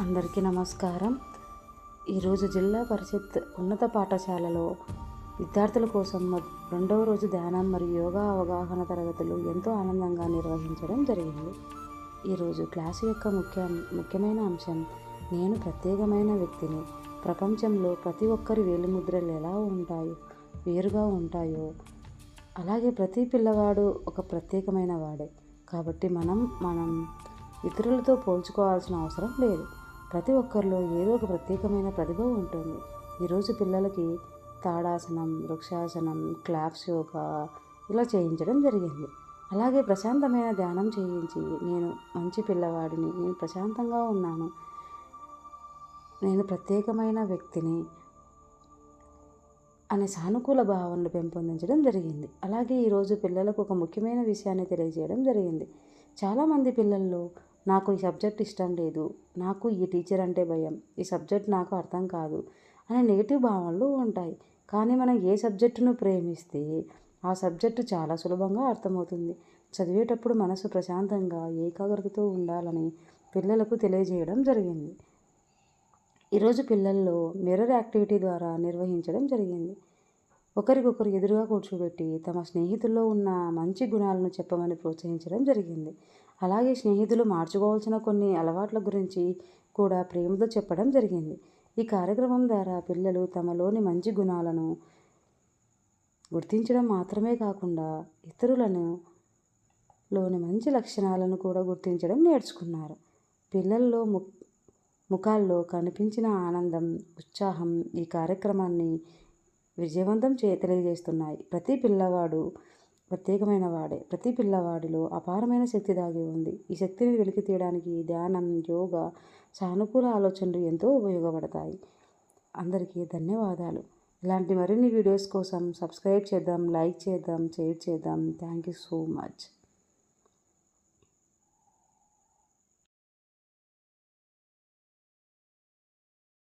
అందరికీ నమస్కారం. ఈరోజు జిల్లా పరిషత్ ఉన్నత పాఠశాలలో విద్యార్థుల కోసం రెండవ రోజు ధ్యానం మరియు యోగా అవగాహన తరగతులు ఎంతో ఆనందంగా నిర్వహించడం జరిగింది. ఈరోజు క్లాసు యొక్క ముఖ్యమైన అంశం నేను ప్రత్యేకమైన వ్యక్తిని. ప్రపంచంలో ప్రతి ఒక్కరి వేలిముద్రలు ఎలా వేరుగా ఉంటాయో అలాగే ప్రతి పిల్లవాడు ఒక ప్రత్యేకమైన వాడే. కాబట్టి మనం ఇతరులతో పోల్చుకోవాల్సిన అవసరం లేదు. ప్రతి ఒక్కరిలో ఏదో ఒక ప్రత్యేకమైన ప్రతిభ ఉంటుంది. ఈరోజు పిల్లలకి తాడాసనం, వృక్షాసనం, క్లాప్స్ యోగా ఇలా చేయించడం జరిగింది. అలాగే ప్రశాంతమైన ధ్యానం చేయించి నేను మంచి పిల్లవాడిని, నేను ప్రశాంతంగా ఉన్నాను, నేను ప్రత్యేకమైన వ్యక్తిని అనే సానుకూల భావనలు పెంపొందించడం జరిగింది. అలాగే ఈరోజు పిల్లలకు ఒక ముఖ్యమైన విషయాన్ని తెలియజేయడం జరిగింది. చాలామంది పిల్లల్లో నాకు ఈ సబ్జెక్ట్ ఇష్టం లేదు, నాకు ఈ టీచర్ అంటే భయం, ఈ సబ్జెక్ట్ నాకు అర్థం కాదు అనే నెగిటివ్ భావనలు ఉంటాయి. కానీ మనం ఏ సబ్జెక్టును ప్రేమిస్తే ఆ సబ్జెక్టు చాలా సులభంగా అర్థమవుతుంది. చదివేటప్పుడు మనసు ప్రశాంతంగా ఏకాగ్రతతో ఉండాలని పిల్లలకు తెలియజేయడం జరిగింది. ఈరోజు పిల్లల్లో మిర్రర్ యాక్టివిటీ ద్వారా నిర్వహించడం జరిగింది. ఒకరికొకరు ఎదురుగా కూర్చోబెట్టి తమ స్నేహితుల్లో ఉన్న మంచి గుణాలను చెప్పమని ప్రోత్సహించడం జరిగింది. అలాగే స్నేహితులు మార్చుకోవాల్సిన కొన్ని అలవాట్ల గురించి కూడా ప్రేమతో చెప్పడం జరిగింది. ఈ కార్యక్రమం ద్వారా పిల్లలు తమలోని మంచి గుణాలను గుర్తించడం మాత్రమే కాకుండా ఇతరులలోని మంచి లక్షణాలను కూడా గుర్తించడం నేర్చుకున్నారు. పిల్లల్లో ముఖాల్లో కనిపించిన ఆనందం, ఉత్సాహం ఈ కార్యక్రమాన్ని విజయవంతం తెలియజేస్తున్నాయి. ప్రతి పిల్లవాడు ప్రత్యేకమైన వాడే. ప్రతి పిల్లవాడిలో అపారమైన శక్తి దాగి ఉంది. ఈ శక్తిని వెలికి తీయడానికి ధ్యానం, యోగా, సానుకూల ఆలోచనలు ఎంతో ఉపయోగపడతాయి. అందరికీ ధన్యవాదాలు. ఇలాంటి మరిన్ని వీడియోస్ కోసం సబ్స్క్రైబ్ చేద్దాం, లైక్ చేద్దాం, షేర్ చేద్దాం. Thank you so much.